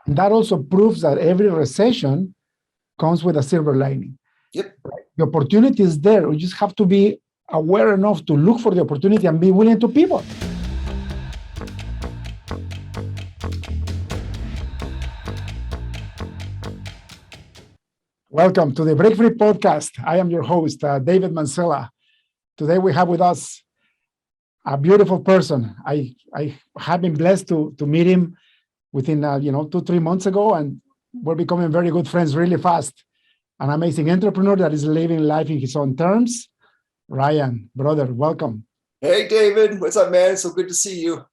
And that also proves that every recession comes with a silver lining. Yep. The opportunity is there. We just have to be aware enough to look for the opportunity and be willing to pivot. Welcome to the Break Free Podcast. I am your host, David Mancella. Today we have with us a beautiful person. I have been blessed to meet him within 2-3 months ago, and we're becoming very good friends really fast. An amazing entrepreneur that is living life in his own terms. Ryan, brother, welcome. Hey, David. What's up, man? It's so good to see you.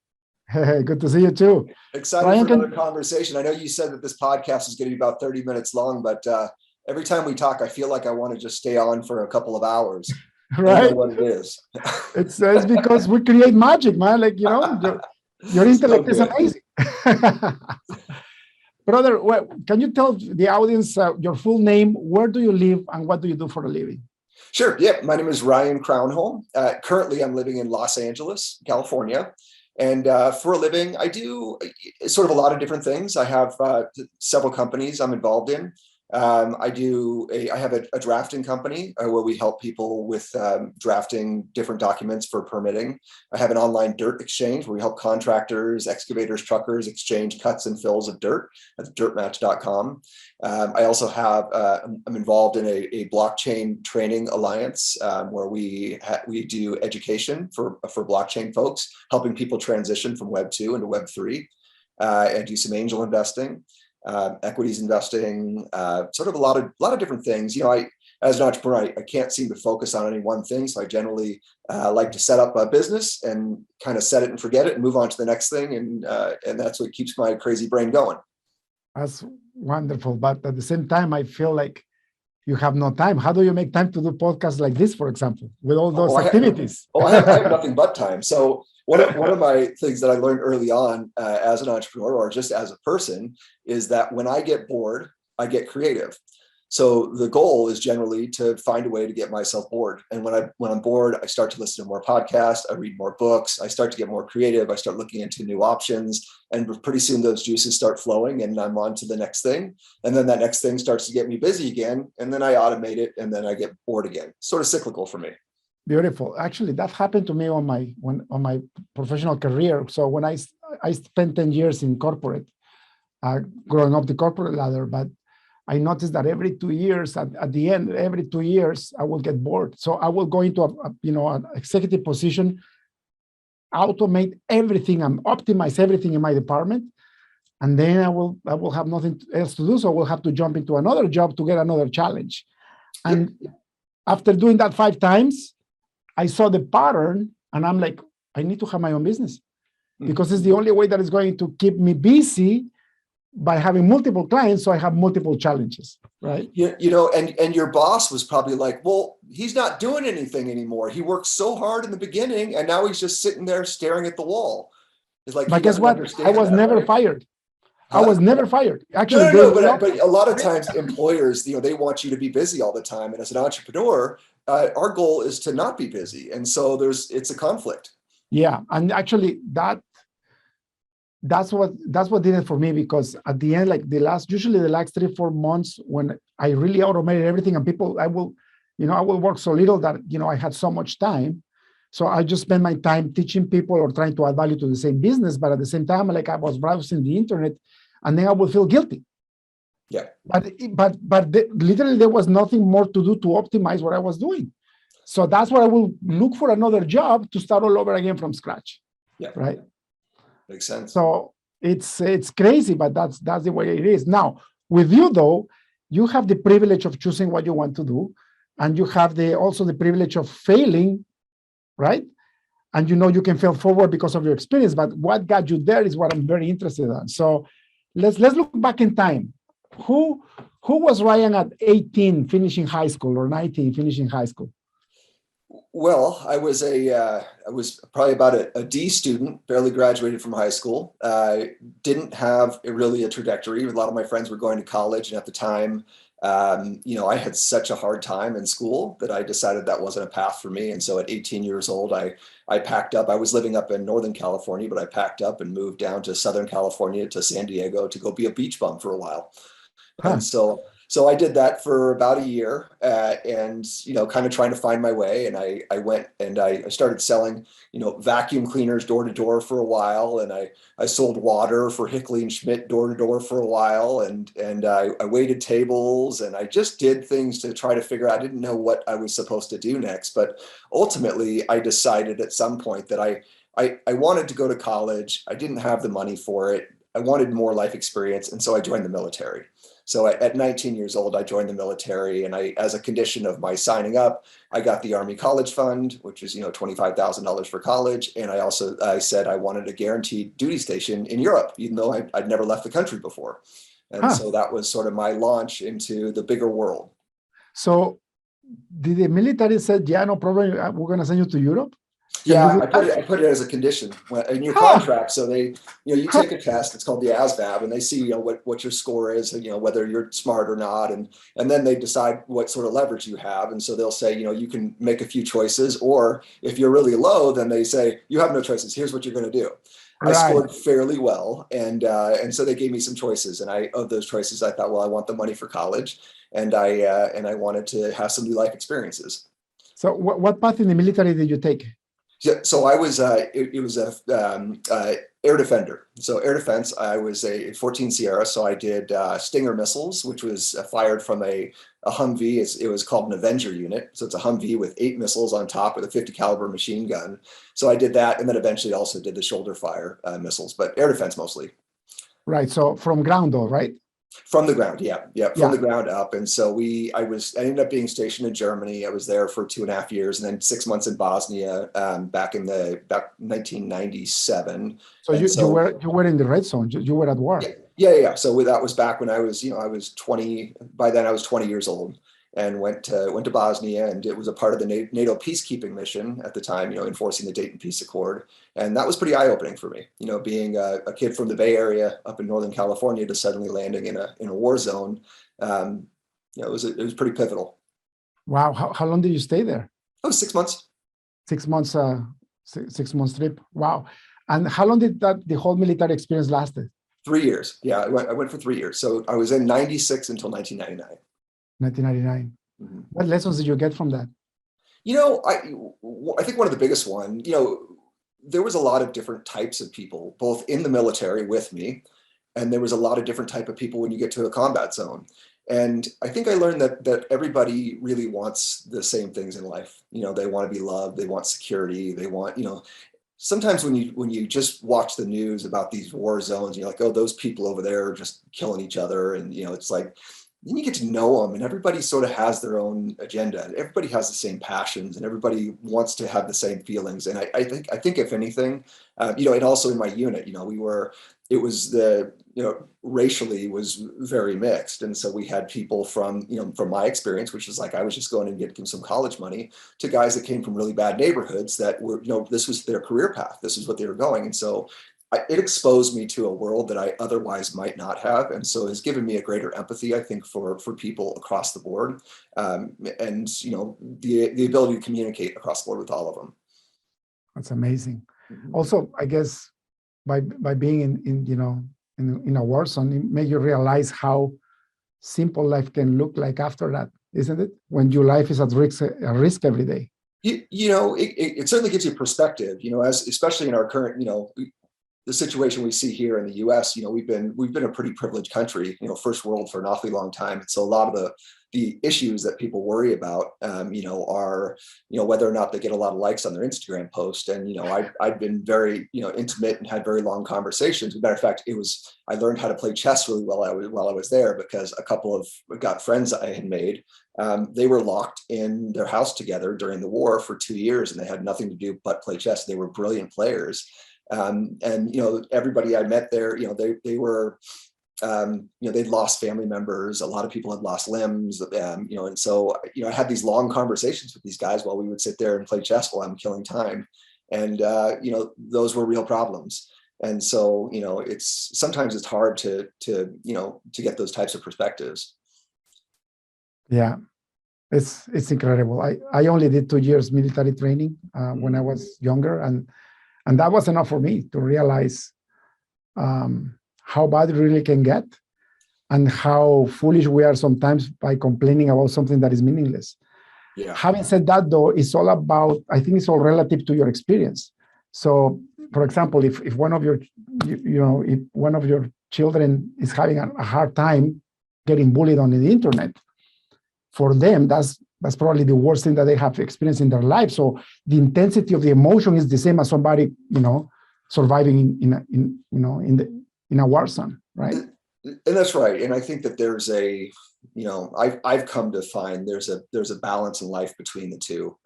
Hey, good to see you too. Excited Ryan, for another conversation. I know you said that this podcast is going to be about 30 minutes long, but every time we talk, I feel like I want to just stay on for a couple of hours. Right. I know what it is. It's because we create magic, man. Like, your intellect is amazing. Brother, can you tell the audience your full name, where do you live, and what do you do for a living? Sure. Yeah. My name is Ryan Crownholm. Currently, I'm living in Los Angeles, California. And for a living, I do sort of a lot of different things. I have several companies I'm involved in. I have a drafting company where we help people with drafting different documents for permitting. I have an online dirt exchange where we help contractors, excavators, truckers exchange cuts and fills of dirt at dirtmatch.com. I also have, I'm involved in a blockchain training alliance where we do education for blockchain folks, helping people transition from Web 2 into Web 3. I do some angel investing. Equities investing, sort of a lot of different things. As an entrepreneur, I can't seem to focus on any one thing. So I generally like to set up a business and kind of set it and forget it and move on to the next thing. And that's what keeps my crazy brain going. That's wonderful. But at the same time, I feel like you have no time. How do you make time to do podcasts like this, for example, with all those activities? I have nothing but time. So one of my things that I learned early on as an entrepreneur or just as a person is that when I get bored, I get creative. So the goal is generally to find a way to get myself bored. And when I'm bored, I start to listen to more podcasts, I read more books, I start to get more creative, I start looking into new options, and pretty soon those juices start flowing and I'm on to the next thing. And then that next thing starts to get me busy again. And then I automate it and then I get bored again. Sort of cyclical for me. Beautiful. Actually, that happened to me on my professional career. So when I spent 10 years in corporate, growing up the corporate ladder, but I noticed that every 2 years, at the end, every 2 years, I will get bored. So I will go into an executive position, automate everything and optimize everything in my department, and then I will have nothing else to do. So I will have to jump into another job to get another challenge. And after doing that 5 times, I saw the pattern, and I'm like, I need to have my own business because it's the only way that is going to keep me busy by having multiple clients, so I have multiple challenges, right? And your boss was probably like, well, he's not doing anything anymore. He worked so hard in the beginning, and now he's just sitting there staring at the wall. It's like, but guess what? I was never fired. I was never fired. Actually, but a lot of times employers, they want you to be busy all the time. And as an entrepreneur, our goal is to not be busy. And so it's a conflict. Yeah. And actually that's what did it for me, because at the end, like usually the last 3-4 months when I really automated everything, and I will work so little that, I had so much time. So I just spend my time teaching people or trying to add value to the same business. But at the same time, like I was browsing the internet, and then I would feel guilty. Yeah. But literally there was nothing more to do to optimize what I was doing. So that's why I will look for another job to start all over again from scratch. Yeah. Right. Makes sense. So it's crazy, but that's the way it is. Now, with you though, you have the privilege of choosing what you want to do, and you have also the privilege of failing, right? And you can fail forward because of your experience, but what got you there is what I'm very interested in. So let's look back in time. Who was Ryan at 18 finishing high school or 19 finishing high school? Well, I was probably about a D student, barely graduated from high school. Didn't have really a trajectory. A lot of my friends were going to college, and at the time, I had such a hard time in school that I decided that wasn't a path for me. And so, at 18 years old, I packed up. I was living up in Northern California, but I packed up and moved down to Southern California to San Diego to go be a beach bum for a while. Huh. And so I did that for about a year, and kind of trying to find my way. And I went and I started selling vacuum cleaners door to door for a while, and I sold water for Hickley and Schmidt door to door for a while, and I waited tables, and I just did things to try to figure out. I didn't know what I was supposed to do next, but ultimately I decided at some point that I wanted to go to college. I didn't have the money for it. I wanted more life experience, and so I joined the military. So at 19 years old, I joined the military, and as a condition of my signing up, I got the Army College Fund, which is $25,000 for college, and I said I wanted a guaranteed duty station in Europe, even though I'd never left the country before, and Huh. so that was sort of my launch into the bigger world. So did the military said, yeah, no problem, we're going to send you to Europe? Can you Yeah, do that? I put it as a condition in your Huh. contract. So you Huh. take a test. It's called the ASVAB, and they see, what your score is, and whether you're smart or not, and then they decide what sort of leverage you have. And so they'll say, you can make a few choices, or if you're really low, then they say you have no choices. Here's what you're going to do. I Right. scored fairly well, and so they gave me some choices, and of those choices, I thought, well, I want the money for college, and I wanted to have some new life experiences. So what path in the military did you take? Yeah, so I was it was a air defender. So air defense. I was a 14 Sierra. So I did Stinger missiles, which was fired from a Humvee. It was called an Avenger unit. So it's a Humvee with 8 missiles on top with a 50 caliber machine gun. So I did that, and then eventually also did the shoulder fire missiles, but air defense mostly. Right. So from ground though, right? From the ground, yeah, from Yeah. the ground up. And so I ended up being stationed in Germany. I was there for 2.5 years, and then 6 months in Bosnia, back 1997. So And so you were in the red zone. You were at yeah, war. yeah. So that was back when I was 20. By then, I was 20 years old, and went to Bosnia, and it was a part of the NATO peacekeeping mission at the time. Enforcing the Dayton Peace Accord, and that was pretty eye opening for me. Being a kid from the Bay Area up in Northern California to suddenly landing in a war zone. It was pretty pivotal. Wow. How long did you stay there? Oh, 6 months. 6 months. 6 months trip. Wow. And how long did the whole military experience lasted? 3 years. Yeah, I went for 3 years. So I was in 96 until 1999. 1999. Mm-hmm. What lessons did you get from that? I think one of the biggest one, there was a lot of different types of people, both in the military with me, and there was a lot of different type of people when you get to a combat zone. And I think I learned that everybody really wants the same things in life. They want to be loved, they want security, they want, sometimes when you just watch the news about these war zones, you're like, oh, those people over there are just killing each other. And, it's like, then you get to know them, and everybody sort of has their own agenda, and everybody has the same passions, and everybody wants to have the same feelings. And I think if anything, and also in my unit, it was racially was very mixed. And so we had people from my experience, which was like, I was just going and getting some college money, to guys that came from really bad neighborhoods that were, this was their career path. This is what they were going. And so it exposed me to a world that I otherwise might not have, and so has given me a greater empathy, I think, for people across the board, and the ability to communicate across the board with all of them. That's amazing. Mm-hmm. Also, I guess by being in a war zone, it made you realize how simple life can look like after that, isn't it? When your life is at risk every day. It certainly gives you perspective. As especially in our current, the situation we see here in the U.S., we've been a pretty privileged country, first world for an awfully long time. And so a lot of the issues that people worry about, are, whether or not they get a lot of likes on their Instagram post. And, I've been very, intimate and had very long conversations. As a matter of fact, I learned how to play chess really well while I was there, because a couple of friends I had made, they were locked in their house together during the war for 2 years, and they had nothing to do but play chess. They were brilliant players. And everybody I met there, they were they'd lost family members. A lot of people had lost limbs, and so, I had these long conversations with these guys while we would sit there and play chess while I'm killing time. And, those were real problems. And so, sometimes it's hard to get those types of perspectives. Yeah, it's incredible. I only did 2 years military training when I was younger, and that was enough for me to realize how bad it really can get, and how foolish we are sometimes by complaining about something that is meaningless. Yeah. Having said that, though, it's all about, I think it's all relative to your experience. So, for example, if one of your, if one of your children is having a hard time getting bullied on the internet, for them, that's probably the worst thing that they have experienced in their life. So the intensity of the emotion is the same as somebody, surviving in a war zone, right? And that's right. And I think that there's I've come to find there's a balance in life between the two.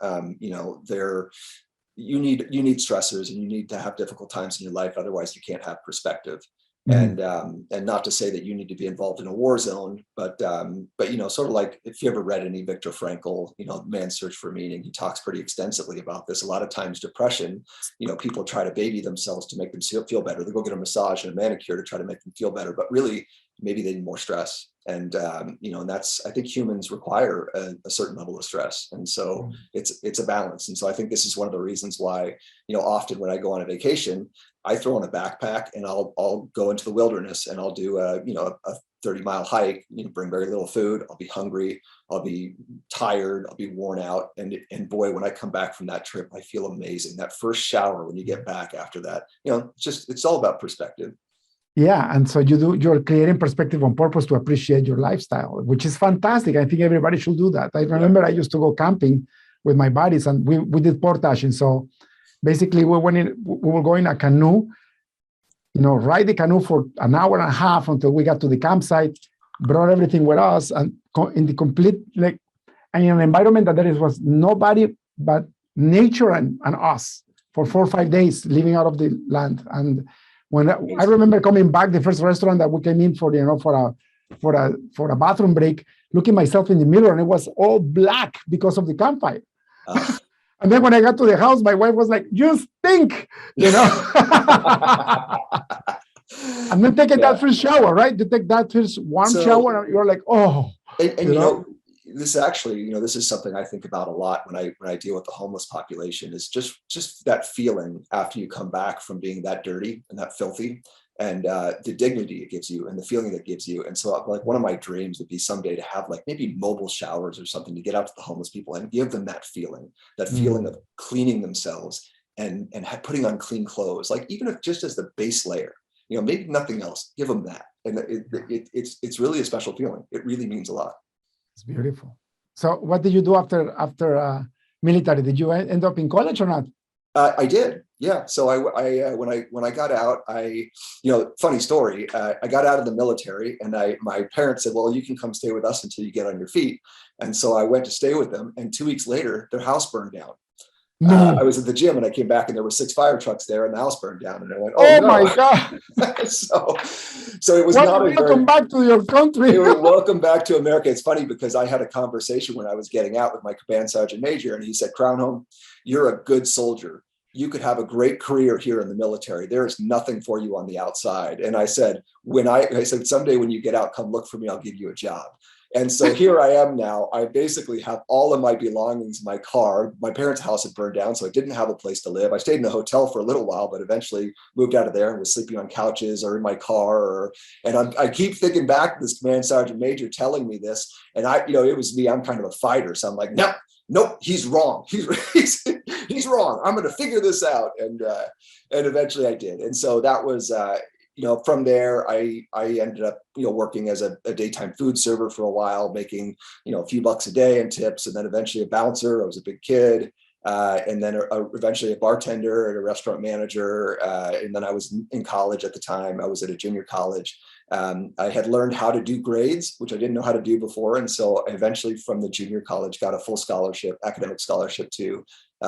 You need stressors, and you need to have difficult times in your life. Otherwise you can't have perspective. Mm-hmm. And not to say that you need to be involved in a war zone, but sort of like, if you ever read any Viktor Frankl, Man's Search for Meaning, he talks pretty extensively about this. A lot of times depression, people try to baby themselves to make them feel better. They go get a massage and a manicure to try to make them feel better, but really maybe they need more stress. And and that's, I think humans require a certain level of stress, and so it's a balance. And so I think this is one of the reasons why often when I go on a vacation, I throw in a backpack and I'll go into the wilderness, and I'll do a 30-mile hike. Bring very little food. I'll be hungry. I'll be tired. I'll be worn out. And boy, when I come back from that trip, I feel amazing. That first shower when you get back after that, it's all about perspective. Yeah, and so you're creating perspective on purpose to appreciate your lifestyle, which is fantastic. I think everybody should do that. I remember I used to go camping with my buddies, and we did portaging. So basically, we were going a canoe, ride the canoe for an hour and a half until we got to the campsite, brought everything with us, and in the complete, and in an environment that there was nobody but nature and us for 4 or 5 days living out of the land. And when I remember coming back, the first restaurant that we came in for, for a bathroom break, looking myself in the mirror, and it was all black because of the campfire. And then when I got to the house, my wife was like, "You stink," And then taking that first shower, right? You take that first warm shower, and you're like, "Oh." And this actually, this is something I think about a lot when I deal with the homeless population, is just that feeling after you come back from being that dirty and that filthy, and the dignity it gives you and the feeling that gives you. And so, like, one of my dreams would be someday to have maybe mobile showers or something to get out to the homeless people and give them that feeling of cleaning themselves and putting on clean clothes, like, even if just as the base layer, maybe nothing else, give them that. And it's really a special feeling. It really means a lot. It's beautiful. So what did you do after military? Did you end up in college or not? I did. Yeah. So when I got out, funny story. I got out of the military, and my parents said, "Well, you can come stay with us until you get on your feet." And so I went to stay with them, and 2 weeks later, their house burned down. I was at the gym, and I came back, and there were 6 fire trucks there, and the house burned down. And I went, "Oh no." My God! so it was not a welcome back to your country. Welcome back to America. It's funny because I had a conversation when I was getting out with my command sergeant major, and he said, "Crownholm, you're a good soldier. You could have a great career here in the military. There is nothing for you on the outside." And I said, I said, "Someday when you get out, come look for me. I'll give you a job." And so here I am now. I basically have all of my belongings in my car. My parents' house had burned down, so I didn't have a place to live. I stayed in a hotel for a little while, but eventually moved out of there and was sleeping on couches or in my car. I keep thinking back to this command sergeant major telling me this, and it was me. I'm kind of a fighter, so I'm like, nope, he's wrong. He's wrong. I'm going to figure this out. And eventually I did. And so that was, from there, I ended up, working as a daytime food server for a while, making, a few bucks a day in tips, and then eventually a bouncer. I was a big kid. And then eventually a bartender and a restaurant manager. And then I was in college at the time. I was at a junior college. I had learned how to do grades, which I didn't know how to do before. And so I eventually from the junior college got a full scholarship, academic scholarship to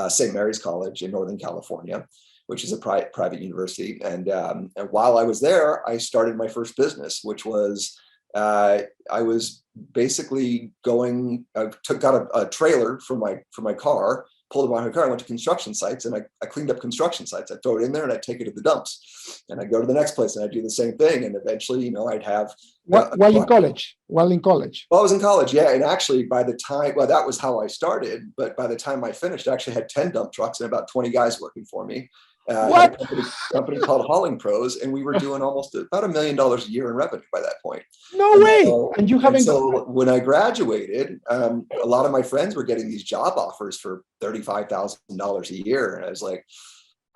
St. Mary's College in Northern California. which is a private university. And while I was there, I started my first business, which was I was basically got a trailer for my car, pulled it behind my car. I went to construction sites and I cleaned up construction sites. I'd throw it in there and I'd take it to the dumps, and I'd go to the next place and I'd do the same thing. And eventually, I'd have. While in college? While in college? Well, I was in college, yeah. And actually, by the time, that was how I started. But by the time I finished, I actually had 10 dump trucks and about 20 guys working for me. What? I had a company called Hauling Pros, and we were doing almost about $1 million a year in revenue by that point. No way! And you haven't. So when I graduated, a lot of my friends were getting these job offers for $35,000 a year, and I was like,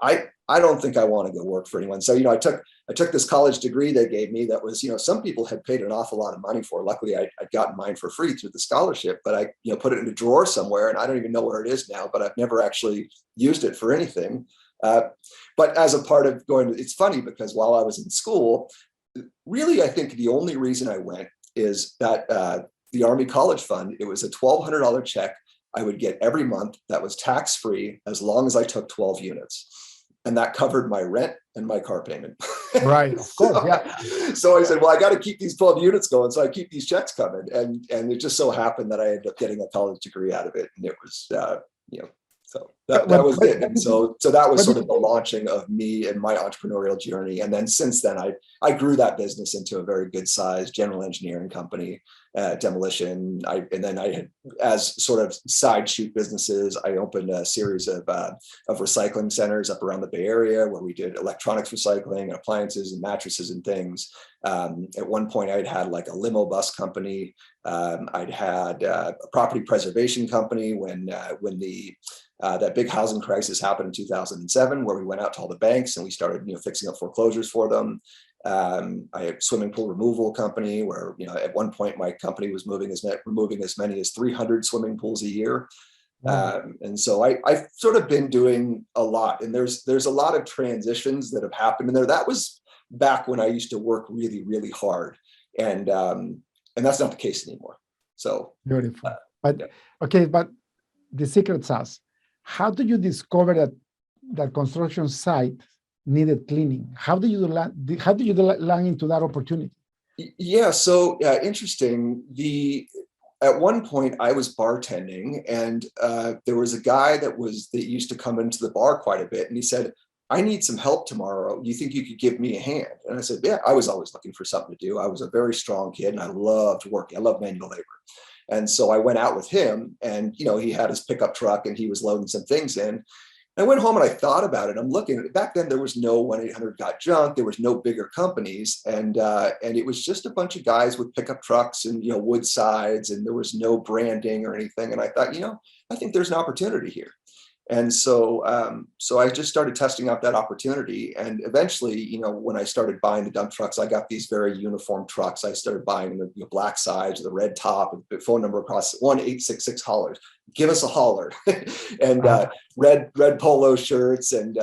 I don't think I want to go work for anyone. So I took this college degree they gave me that was some people had paid an awful lot of money for. Luckily, I'd gotten mine for free through the scholarship, but I put it in a drawer somewhere, and I don't even know where it is now. But I've never actually used it for anything. But as a part of it's funny because while I was in school, really, I think the only reason I went is that the Army College Fund, it was a $1,200 check I would get every month that was tax-free as long as I took 12 units. And that covered my rent and my car payment. Right, of course, yeah. So I said, well, I got to keep these 12 units going. So I keep these checks coming. And it just so happened that I ended up getting a college degree out of it. And it was, so that was it. And so that was sort of the launching of me and my entrepreneurial journey. And then since then, I grew that business into a very good size general engineering company, demolition. And then I had, as sort of side shoot businesses, I opened a series of recycling centers up around the Bay Area where we did electronics recycling and appliances and mattresses and things. At one point, I'd had like a limo bus company. I'd had a property preservation company when that big housing crisis happened in 2007, where we went out to all the banks and we started, fixing up foreclosures for them. I had a swimming pool removal company where, at one point my company was removing as many as 300 swimming pools a year. And so I've sort of been doing a lot, and there's a lot of transitions that have happened in there. That was back when I used to work really, really hard. And that's not the case anymore. So beautiful. But the secret sauce, how do you discover that construction site needed cleaning? How do you land into that opportunity? Yeah, so interesting. At one point I was bartending, and there was a guy that used to come into the bar quite a bit, and he said, I need some help tomorrow. You think you could give me a hand? And I said, yeah, I was always looking for something to do. I was a very strong kid and I loved working. I loved manual labor. And so I went out with him, and, he had his pickup truck and he was loading some things in. I went home and I thought about it. I'm looking at it. Back then, there was no 1-800-GOT-JUNK. There was no bigger companies. And it was just a bunch of guys with pickup trucks and, wood sides, and there was no branding or anything. And I thought, I think there's an opportunity here. And so I just started testing out that opportunity. And eventually, when I started buying the dump trucks, I got these very uniform trucks. I started buying the black sides, the red top, the phone number across 1-866 hollers. Give us a holler. And red polo shirts and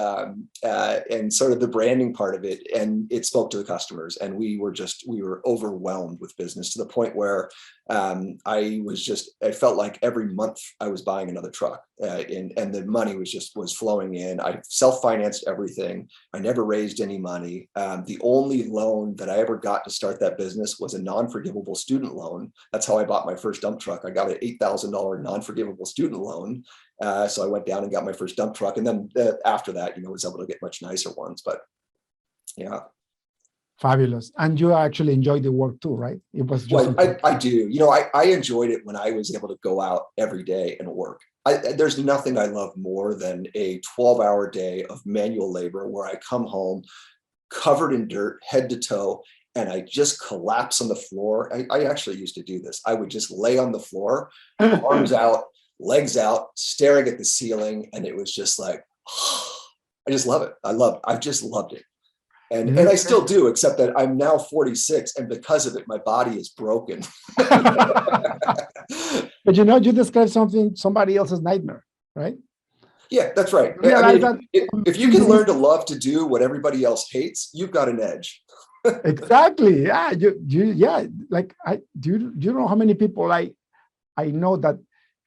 sort of the branding part of it. And it spoke to the customers. And we were overwhelmed with business to the point where I felt like every month I was buying another truck, and the money was flowing in. I self-financed everything. I never raised any money. The only loan that I ever got to start that business was a non-forgivable student loan. That's how I bought my first dump truck. I got an $8,000 non-forgivable student loan. So I went down and got my first dump truck. And then after that, was able to get much nicer ones, but yeah. Fabulous. And you actually enjoyed the work too, right? It was just I do. I enjoyed it when I was able to go out every day and work. There's nothing I love more than a 12-hour day of manual labor where I come home covered in dirt, head to toe, and I just collapse on the floor. I actually used to do this. I would just lay on the floor, arms out, legs out, staring at the ceiling. And it was just like, I just love it. I've just loved it. And I still do, except that I'm now 46, and because of it, my body is broken. But you described somebody else's nightmare, right? Yeah, that's right. If you can learn to love to do what everybody else hates, you've got an edge. Exactly. Yeah. Do you know how many people I know that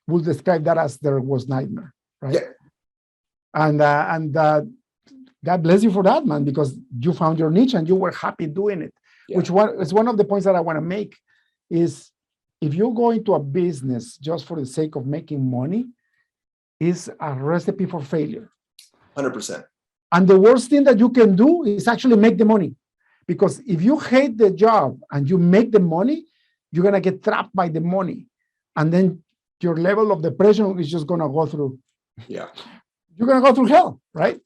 will describe that as their worst nightmare, right? Yeah. And God bless you for that, man, because you found your niche and you were happy doing it. Yeah. Which is one of the points that I want to make is if you go into a business just for the sake of making money, is a recipe for failure. 100%. And the worst thing that you can do is actually make the money. Because if you hate the job and you make the money, you're going to get trapped by the money. And then your level of depression is just going to go through. Yeah. You're going to go through hell, right?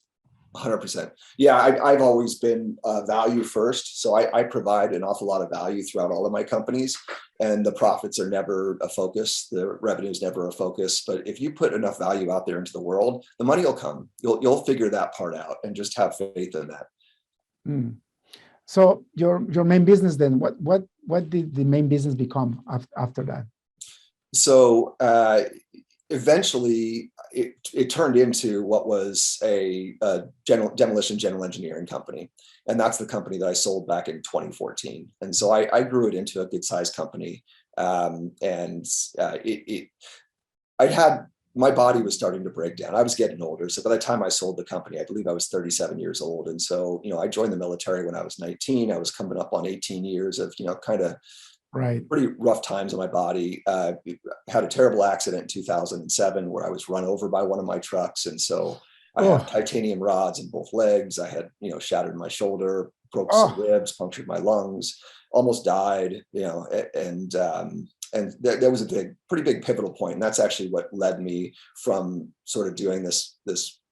100%. Yeah, I've always been value first. So I provide an awful lot of value throughout all of my companies, and the profits are never a focus. The revenue is never a focus. But if you put enough value out there into the world, the money will come. You'll figure that part out, and just have faith in that. Mm. So your main business then, what did the main business become after that? So eventually it turned into what was a demolition general engineering company. And that's the company that I sold back in 2014. And so I grew it into a good sized company. My body was starting to break down. I was getting older. So by the time I sold the company, I believe I was 37 years old. And so, I joined the military when I was 19. I was coming up on 18 years of, kind of pretty rough times on my body. Had a terrible accident in 2007 where I was run over by one of my trucks. And so I have titanium rods in both legs. I had, shattered my shoulder, broke some ribs, punctured my lungs, almost died, and there was a pretty big pivotal point. And that's actually what led me from sort of doing this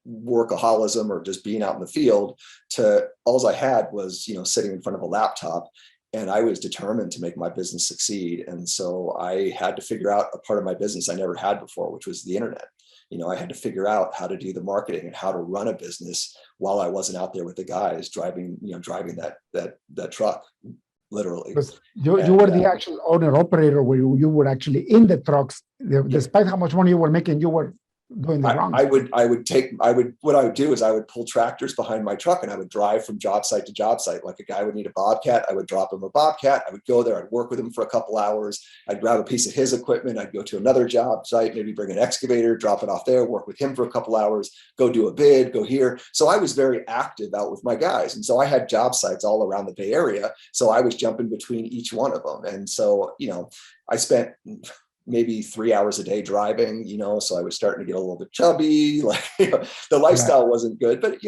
workaholism or just being out in the field to all I had was, sitting in front of a laptop. And I was determined to make my business succeed. And so I had to figure out a part of my business I never had before, which was the internet. I had to figure out how to do the marketing and how to run a business while I wasn't out there with the guys driving that truck, literally. You were the actual owner operator where you were actually in the trucks, despite how much money you were making, you were doing the wrong. What I would do is I would pull tractors behind my truck and I would drive from job site to job site. Like a guy would need a bobcat, I would drop him a bobcat. I would go there, I'd work with him for a couple hours. I'd grab a piece of his equipment. I'd go to another job site, maybe bring an excavator, drop it off there, work with him for a couple hours, go do a bid, go here. So I was very active out with my guys. And so I had job sites all around the Bay Area. So I was jumping between each one of them. And so, I spent maybe 3 hours a day driving, so I was starting to get a little bit chubby, the lifestyle wasn't good, but,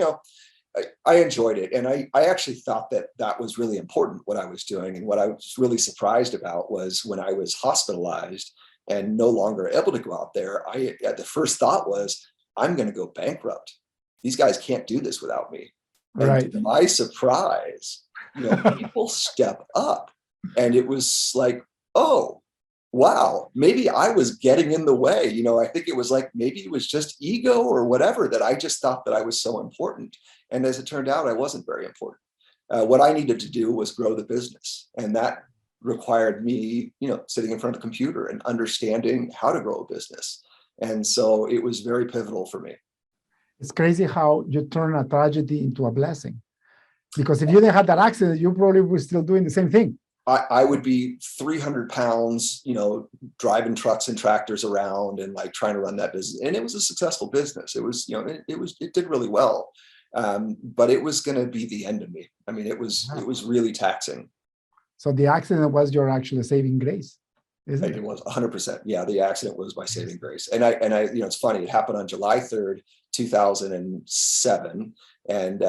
I enjoyed it. And I actually thought that was really important, what I was doing. And what I was really surprised about was when I was hospitalized and no longer able to go out there, the first thought was, I'm going to go bankrupt. These guys can't do this without me. Right. And to my surprise, people step up, and it was like, oh, wow, maybe I was getting in the way. I think it was like, maybe it was just ego or whatever, that I just thought that I was so important. And as it turned out, I wasn't very important. What I needed to do was grow the business. And that required me, sitting in front of the computer and understanding how to grow a business. And so it was very pivotal for me. It's crazy how you turn a tragedy into a blessing. Because if you didn't have that accident, you probably were still doing the same thing. I would be 300 pounds, driving trucks and tractors around and trying to run that business. And it was a successful business. It was, it did really well. But it was going to be the end of me. I mean, it was really taxing. So the accident was your actual saving grace, isn't it? It was 100%. Yeah. The accident was my saving grace. And I, it's funny. It happened on July 3rd, 2007. And,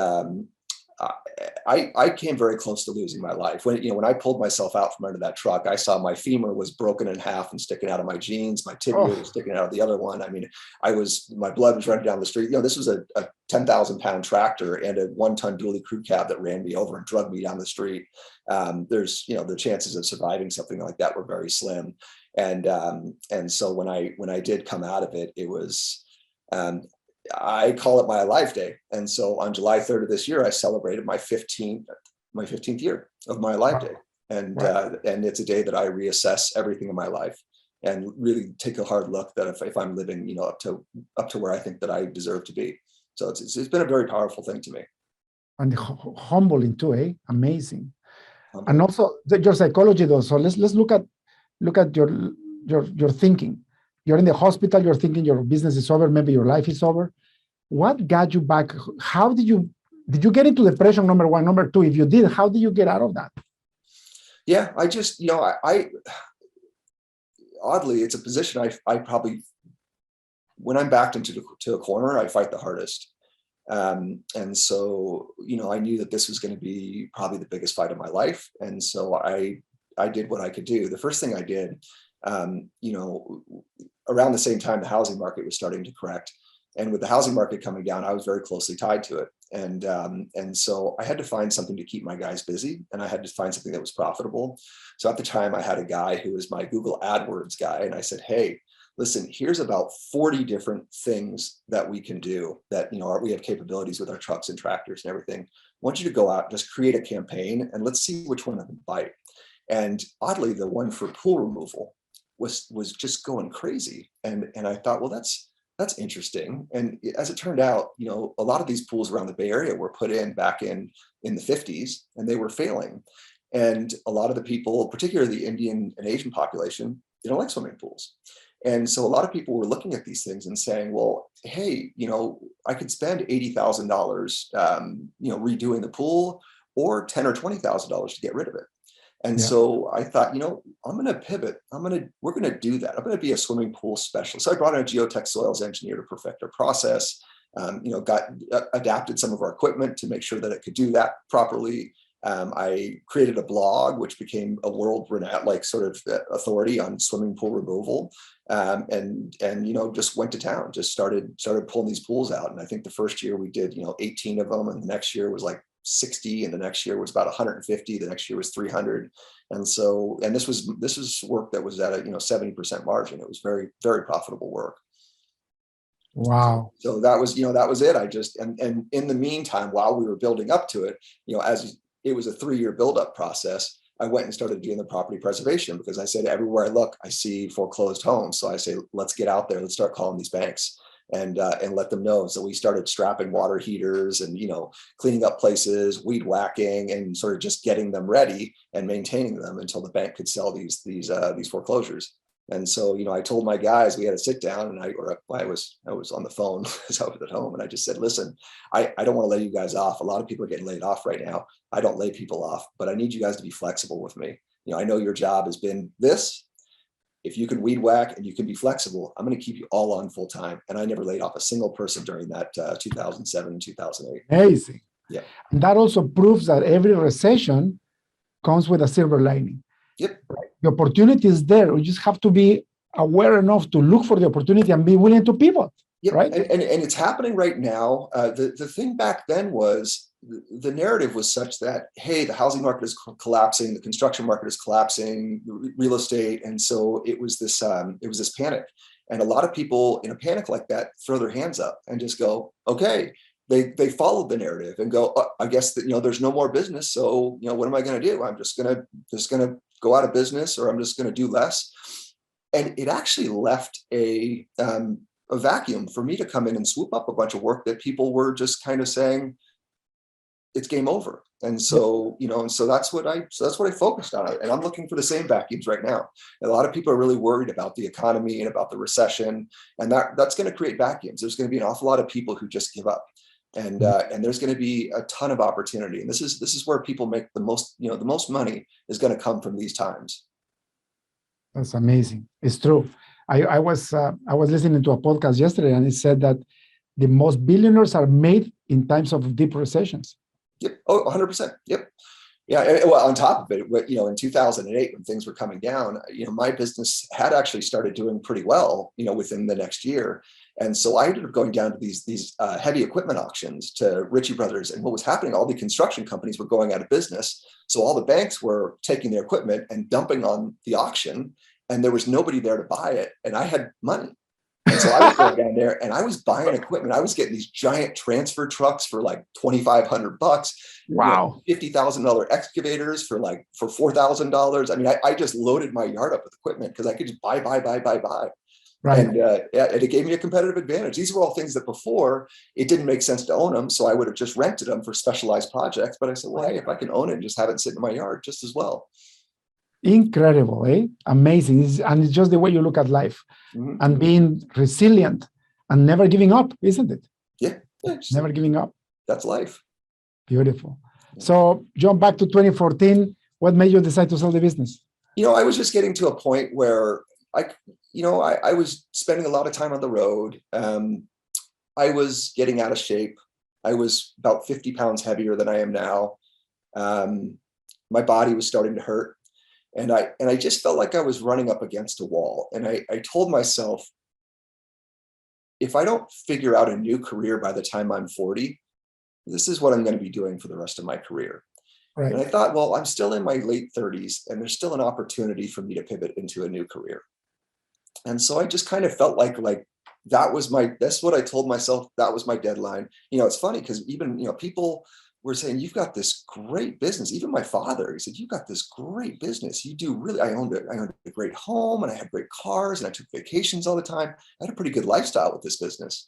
I came very close to losing my life. When I pulled myself out from under that truck, I saw my femur was broken in half and sticking out of my jeans. My tibia was sticking out of the other one. I mean, my blood was running down the street. This was a 10,000 pound tractor and a 1-ton dually crew cab that ran me over and drugged me down the street. There's, the chances of surviving something like that were very slim. And so when I did come out of it, it was, I call it my life day. And so on July 3rd of this year, I celebrated my 15th year of my life day. And it's a day that I reassess everything in my life and really take a hard look that if I'm living, up to where I think that I deserve to be. So it's been a very powerful thing to me. And humbling too, eh? Amazing. Humbling. And also your psychology though. So let's look at your thinking. You're in the hospital, you're thinking your business is over, maybe your life is over. What got you back? How did you Did you get into depression, number one? Number two, if you did, how did you get out of that? Yeah, I just, I oddly, it's a position I probably, when I'm backed into a corner, I fight the hardest. And so, I knew that this was going to be probably the biggest fight of my life. And so I did what I could do. The first thing I did, around the same time, the housing market was starting to correct. And with the housing market coming down, I was very closely tied to it. And so I had to find something to keep my guys busy, and I had to find something that was profitable. So at the time I had a guy who was my Google AdWords guy. And I said, hey, listen, here's about 40 different things that we can do that, we have capabilities with our trucks and tractors and everything. I want you to go out, just create a campaign, and let's see which one I can bite. And oddly, the one for pool removal was just going crazy. And I thought, well, that's interesting. And as it turned out, a lot of these pools around the Bay Area were put in back in the 50s, and they were failing. And a lot of the people, particularly the Indian and Asian population, they don't like swimming pools. And so a lot of people were looking at these things and saying, well, hey, I could spend $80,000, redoing the pool, or $10,000 or $20,000 to get rid of it. And so I thought, I'm going to pivot. We're going to do that. I'm going to be a swimming pool specialist. So I brought in a geotech soils engineer to perfect our process, adapted some of our equipment to make sure that it could do that properly. I created a blog, which became a world-renowned, sort of authority on swimming pool removal, and just went to town, just started pulling these pools out. And I think the first year we did, 18 of them, and the next year was like 60, and the next year was about 150. The next year was 300. And so, and this was work that was at a 70% margin. It was very, very profitable work. Wow. So that was it. I just, and in the meantime, while we were building up to it, as it was a 3-year buildup process, I went and started doing the property preservation, because I said, everywhere I look, I see foreclosed homes. So I say, let's get out there. Let's start calling these banks and let them know. So we started strapping water heaters and, cleaning up places, weed whacking, and sort of just getting them ready and maintaining them until the bank could sell these foreclosures. And so, I told my guys, we had to sit down, and I was on the phone as I was at home, and I just said, listen, I don't want to lay you guys off. A lot of people are getting laid off right now. I don't lay people off, but I need you guys to be flexible with me. I know your job has been this. If you can weed whack and you can be flexible, I'm going to keep you all on full time. And I never laid off a single person during that 2007, 2008. Amazing. Yeah. And that also proves that every recession comes with a silver lining. Yep. Right? The opportunity is there. We just have to be aware enough to look for the opportunity and be willing to pivot. Yep. Right. And it's happening right now. The thing back then was the narrative was such that, hey, the housing market is collapsing, the construction market is collapsing, real estate. And so it was this panic. And a lot of people in a panic like that throw their hands up and just go, okay. They followed the narrative and go, I guess that, there's no more business. So, what am I going to do? I'm just going to go out of business, or I'm just going to do less. And it actually left a vacuum for me to come in and swoop up a bunch of work that people were just kind of saying, it's game over. And so, so that's what I focused on. And I'm looking for the same vacuums right now. And a lot of people are really worried about the economy and about the recession, and that's going to create vacuums. There's going to be an awful lot of people who just give up. And there's going to be a ton of opportunity. And this is where people make the most, the most money is going to come from these times. That's amazing. It's true. I was listening to a podcast yesterday, and it said that the most billionaires are made in times of deep recessions. Yep. Oh, 100%. Yep. Yeah. Well, on top of it, in 2008, when things were coming down, my business had actually started doing pretty well, within the next year. And so I ended up going down to these heavy equipment auctions to Ritchie Brothers. And what was happening, all the construction companies were going out of business. So all the banks were taking their equipment and dumping on the auction, and there was nobody there to buy it. And I had money. And so I was going down there and I was buying equipment. I was getting these giant transfer trucks for like $2,500. Wow. $50,000 excavators for $4,000. I mean, I just loaded my yard up with equipment because I could just buy. Right. And it gave me a competitive advantage. These were all things that before it didn't make sense to own them. So I would have just rented them for specialized projects. But I said, well, hey, if I can own it and just have it sit in my yard just as well. Incredible, eh? Amazing. And it's just the way you look at life, and being resilient and never giving up, isn't it? Yeah. Never giving up. That's life. Beautiful. So jump back to 2014. What made you decide to sell the business? I was just getting to a point where I was spending a lot of time on the road. I was getting out of shape. I was about 50 pounds heavier than I am now. My body was starting to hurt. And I just felt like I was running up against a wall. And I told myself, if I don't figure out a new career by the time I'm 40, this is what I'm going to be doing for the rest of my career. Right. And I thought, well, I'm still in my late 30s and there's still an opportunity for me to pivot into a new career. And so I just kind of felt like that's what I told myself. That was my deadline. It's funny because even, people were saying, you've got this great business. Even my father, he said, you've got this great business. You do really, I owned a great home and I had great cars and I took vacations all the time. I had a pretty good lifestyle with this business.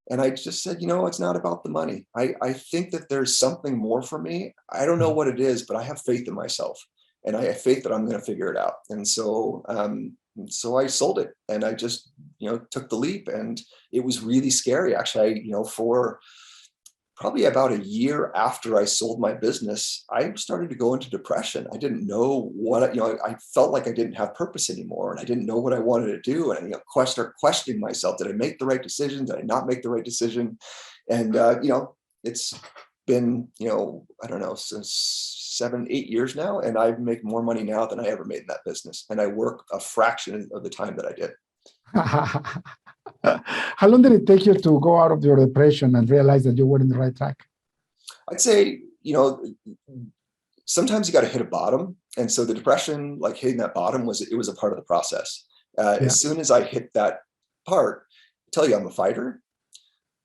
And I just said, it's not about the money. I think that there's something more for me. I don't know what it is, but I have faith in myself and I have faith that I'm going to figure it out. And so I sold it and I just, took the leap, and it was really scary. Actually, for probably about a year after I sold my business, I started to go into depression. I didn't know I felt like I didn't have purpose anymore and I didn't know what I wanted to do. And I started questioning myself. Did I make the right decision? Did I not make the right decision? And, it's been, I don't know, since 7-8 years now. And I make more money now than I ever made in that business. And I work a fraction of the time that I did. How long did it take you to go out of your depression and realize that you were in the right track? I'd say, sometimes you got to hit a bottom. And so the depression, like hitting that bottom was a part of the process. As soon as I hit that part, I tell you, I'm a fighter.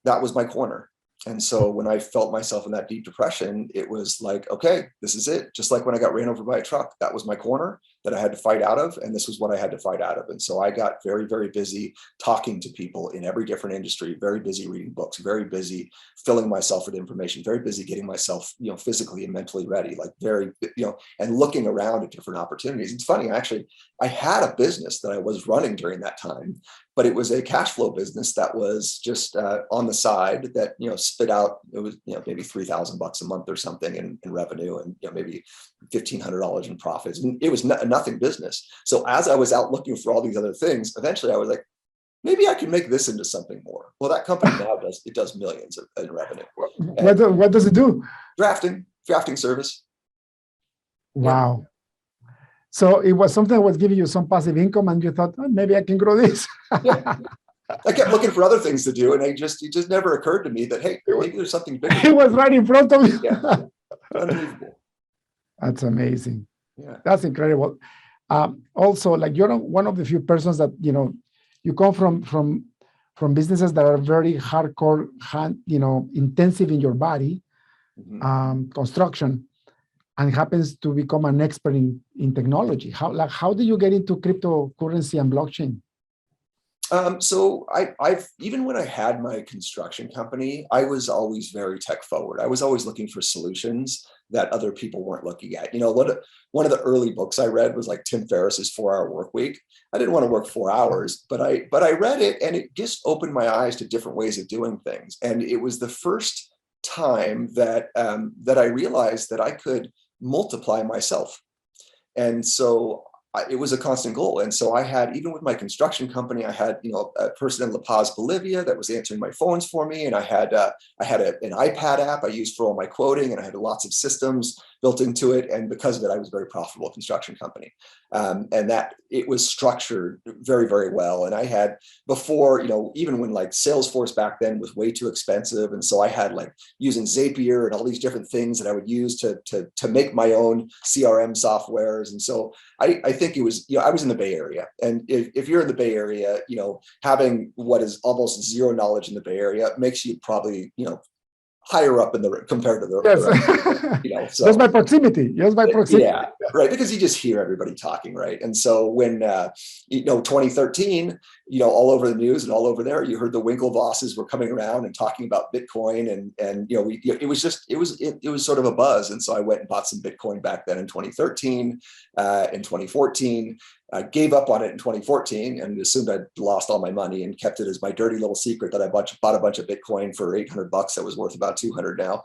That was my corner. And so when I felt myself in that deep depression, it was like, okay, this is it. Just like when I got ran over by a truck, that was my corner that I had to fight out of. And this was what I had to fight out of. And so I got very, very busy talking to people in every different industry, very busy reading books, very busy filling myself with information, very busy getting myself, physically and mentally ready, like and looking around at different opportunities. It's funny, actually, I had a business that I was running during that time, but it was a cash flow business that was just on the side that, spit out, it was, maybe $3,000 a month or something in revenue and, maybe $1,500 in profits. And it was nothing business. So as I was out looking for all these other things, eventually I was like, maybe I can make this into something more. Well, that company now does millions in revenue. What does it do? Drafting service. Wow. Yeah. So it was something that was giving you some passive income and you thought, oh, maybe I can grow this. Yeah. I kept looking for other things to do. And it just never occurred to me that, hey, maybe there's something bigger. It was right in front of you. Yeah. Unbelievable. That's amazing. Yeah. That's incredible. Also, like you're one of the few persons that, you come from businesses that are very hardcore, intensive in your body, construction, and happens to become an expert in technology. How did you get into cryptocurrency and blockchain? So I've even when I had my construction company, I was always very tech forward. I was always looking for solutions that other people weren't looking at. One of the early books I read was like Tim Ferriss's 4-Hour Workweek. I didn't want to work 4 hours, but I read it and it just opened my eyes to different ways of doing things. And it was the first time that I realized that I could multiply myself. And so it was a constant goal. And so I had, even with my construction company, I had, a person in La Paz, Bolivia that was answering my phones for me. And I had an iPad app I used for all my quoting, and I had lots of systems built into it. And because of it, I was a very profitable construction company. And that it was structured very, very well. And I had before, even when like Salesforce back then was way too expensive. And so I had like using Zapier and all these different things that I would use to make my own CRM softwares. And so I think it was, I was in the Bay Area. And if you're in the Bay Area, having what is almost zero knowledge in the Bay Area makes you probably, higher up compared to the yes. So just by proximity. Yeah, right. Because you just hear everybody talking, right? And so when 2013, all over the news and all over there, you heard the Winklevosses were coming around and talking about Bitcoin, and it was sort of a buzz. And so I went and bought some Bitcoin back then in 2013, in 2014. I gave up on it in 2014 and assumed I'd lost all my money and kept it as my dirty little secret that I bought a bunch of Bitcoin for $800 that was worth about 200 now.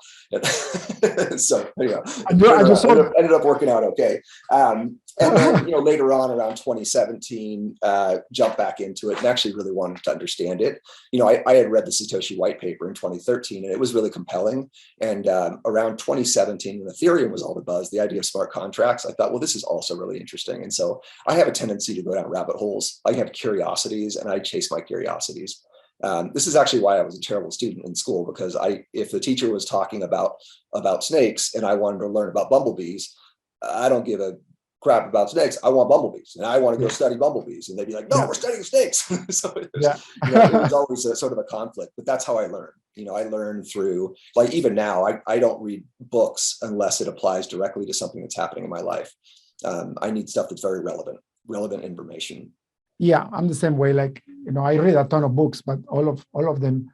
So, ended up working out okay. And then, later on around 2017, jumped back into it and actually really wanted to understand it. I had read the Satoshi white paper in 2013 and it was really compelling. And around 2017, when Ethereum was all the buzz, the idea of smart contracts, I thought, well, this is also really interesting. And so I have a tendency to go down rabbit holes. I have curiosities and I chase my curiosities. This is actually why I was a terrible student in school, because if the teacher was talking about snakes and I wanted to learn about bumblebees, I don't give a crap about snakes. I want bumblebees and I want to go study bumblebees. And they'd be like, no, we're studying snakes. So it was always a sort of a conflict, but that's how I learned. I learn through, like, even now, I don't read books unless it applies directly to something that's happening in my life. I need stuff that's very relevant information. Yeah, I'm the same way. Like, I read a ton of books, but all of them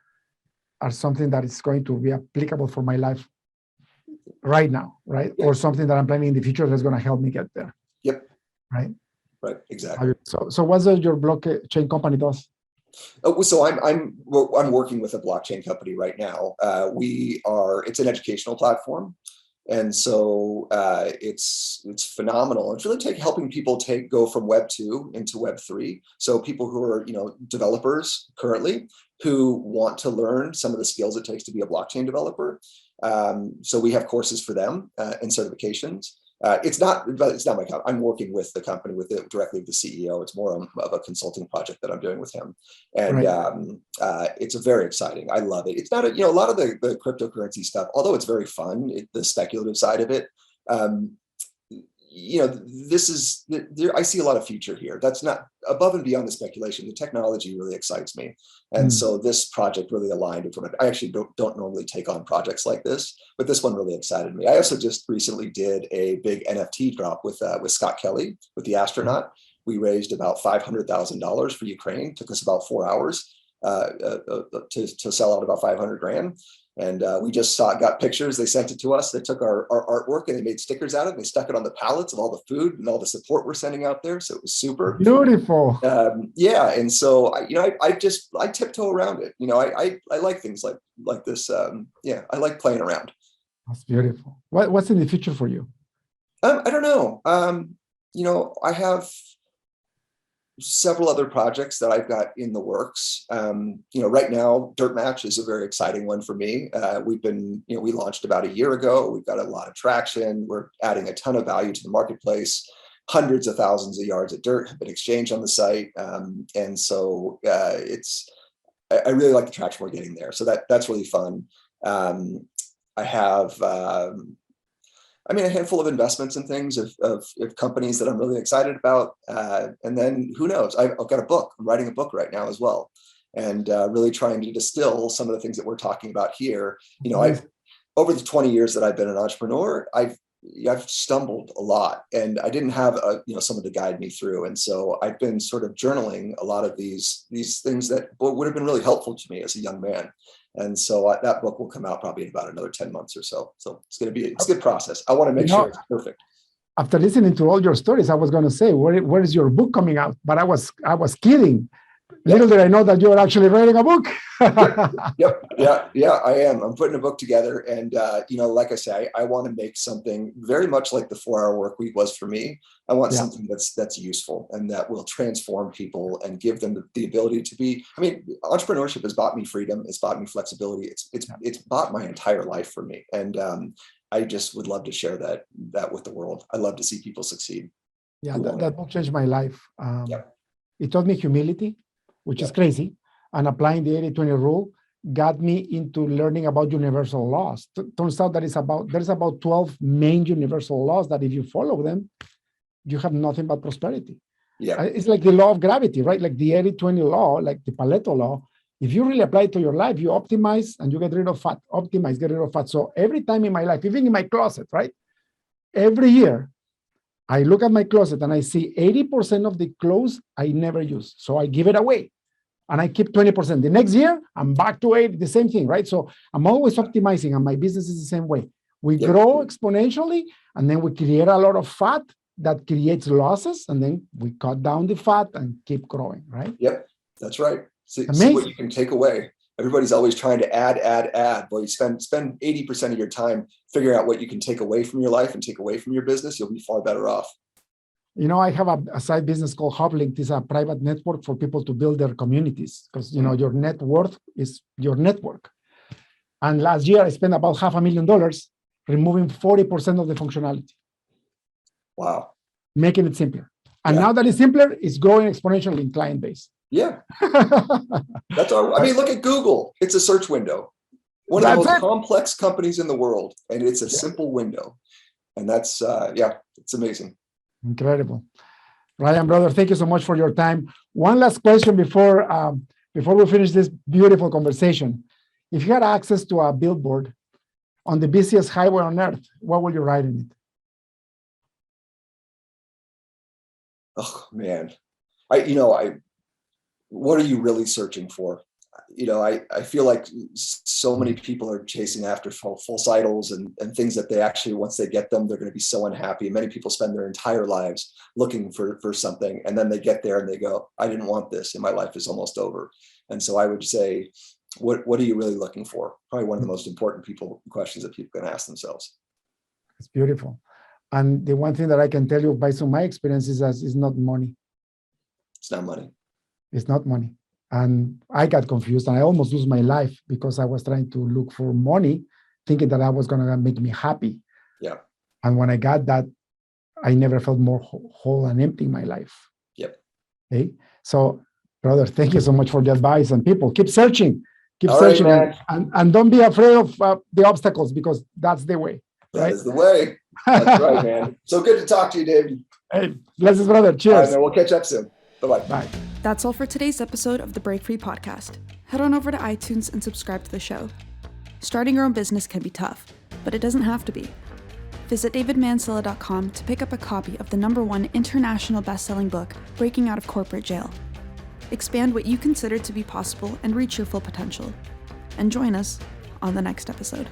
are something that is going to be applicable for my life right now, right? Yeah. Or something that I'm planning in the future that's going to help me get there. Yep. Right. Right. Exactly. So what's your blockchain company does? So I'm working with a blockchain company right now. It's an educational platform. And so it's phenomenal. It's really helping people go from Web 2 into Web 3. So people who are, developers currently who want to learn some of the skills it takes to be a blockchain developer. So we have courses for them and certifications. It's not my company. I'm working with the company directly with the CEO. It's more of a consulting project that I'm doing with him. And it's very exciting. I love it. It's not a lot of the cryptocurrency stuff, although it's very fun, the speculative side of it. I see a lot of future here. That's not above and beyond the speculation. The technology really excites me. And so this project really aligned with what I actually don't normally take on projects like this, but this one really excited me. I also just recently did a big NFT drop with Scott Kelly, with the astronaut. We raised about $500,000 for Ukraine. Took us about 4 hours to sell out about 500 grand. And we just got pictures. They sent it to us. They took our artwork and they made stickers out of it. They stuck it on the pallets of all the food and all the support we're sending out there. So it was super beautiful. And so I tiptoe around it. I like things like this. I like playing around. That's beautiful. What's in the future for you? I don't know. I have several other projects that I've got in the works. Right now, Dirt Match is a very exciting one for me. We launched about a year ago. We've got a lot of traction. We're adding a ton of value to the marketplace. Hundreds of thousands of yards of dirt have been exchanged on the site. And so I really like the traction we're getting there. So that's really fun. I have a handful of investments and things of companies that I'm really excited about. And then who knows? I've got a book. I'm writing a book right now as well. And really trying to distill some of the things that we're talking about here. Over the 20 years that I've been an entrepreneur, I've stumbled a lot and I didn't have someone to guide me through. And so I've been sort of journaling a lot of these things that would have been really helpful to me as a young man. And so that book will come out probably in about another 10 months or so. So it's a good process. I want to make sure it's perfect. After listening to all your stories, I was going to say, where is your book coming out? But I was kidding. Little did I know that you're actually writing a book. Yep. Yeah, I am. I'm putting a book together. And, like I say, I want to make something very much like the 4-hour work week was for me. I want something that's useful and that will transform people and give them the ability to be. Entrepreneurship has bought me freedom. It's bought me flexibility. It's bought my entire life for me. And I just would love to share that with the world. I love to see people succeed. Yeah, that book changed my life. It taught me humility, which is crazy, and applying the 80-20 rule got me into learning about universal laws. Turns out that there's about 12 main universal laws that if you follow them, you have nothing but prosperity. Yeah, it's like the law of gravity, right? Like the 80-20 law, like the Pareto law. If you really apply it to your life, you optimize and you get rid of fat. Optimize, get rid of fat. So every time in my life, even in my closet, right? Every year, I look at my closet and I see 80% of the clothes I never use. So I give it away and I keep 20%. The next year, I'm back to 80, the same thing, right? So I'm always optimizing and my business is the same way. We grow exponentially and then we create a lot of fat that creates losses, and then we cut down the fat and keep growing, right? Yep, that's right. See Amazing. what you can take away. Everybody's always trying to add. Well, you spend 80% of your time figuring out what you can take away from your life and take away from your business. You'll be far better off. You know, I have a side business called Hoplink. It's a private network for people to build their communities, because, you know, your net worth is your network. And last year I spent about $500,000 removing 40% of the functionality. Wow. Making it simpler. And now that it's simpler, it's growing exponentially in client base. Yeah. That's our, I mean, look at Google. It's a search window. One of the most complex companies in the world, and it's a simple window. And that's, it's amazing. Incredible. Ryan, brother, thank you so much for your time. One last question before we finish this beautiful conversation. If you had access to a billboard on the busiest highway on earth, what would you write in it? Oh man, what are you really searching for? I feel like so many people are chasing after full titles and things that they actually, once they get them, they're going to be so unhappy. Many people spend their entire lives looking for something, and then they get there and they go, I didn't want this, and my life is almost over. And so I would say, what are you really looking for? Probably one of the most important questions that people can ask themselves. It's beautiful. And the one thing that I can tell you based on my experience is that it's not money. It's not money. It's not money. And I got confused and I almost lost my life because I was trying to look for money, thinking that I was going to make me happy. Yeah. And when I got that, I never felt more whole and empty in my life. Yep. Okay. So, brother, thank you so much for the advice. And people, keep searching. Keep All searching. Right, and don't be afraid of the obstacles, because that's the way. Right? That is the way. That's right, man. So good to talk to you, David. Hey, blessings, brother. Cheers. All right, man, we'll catch up soon. Bye-bye. Bye. That's all for today's episode of the Break Free Podcast. Head on over to iTunes and subscribe to the show. Starting your own business can be tough, but it doesn't have to be. Visit davidmansilla.com to pick up a copy of the #1 international best-selling book, Breaking Out of Corporate Jail. Expand what you consider to be possible and reach your full potential. And join us on the next episode.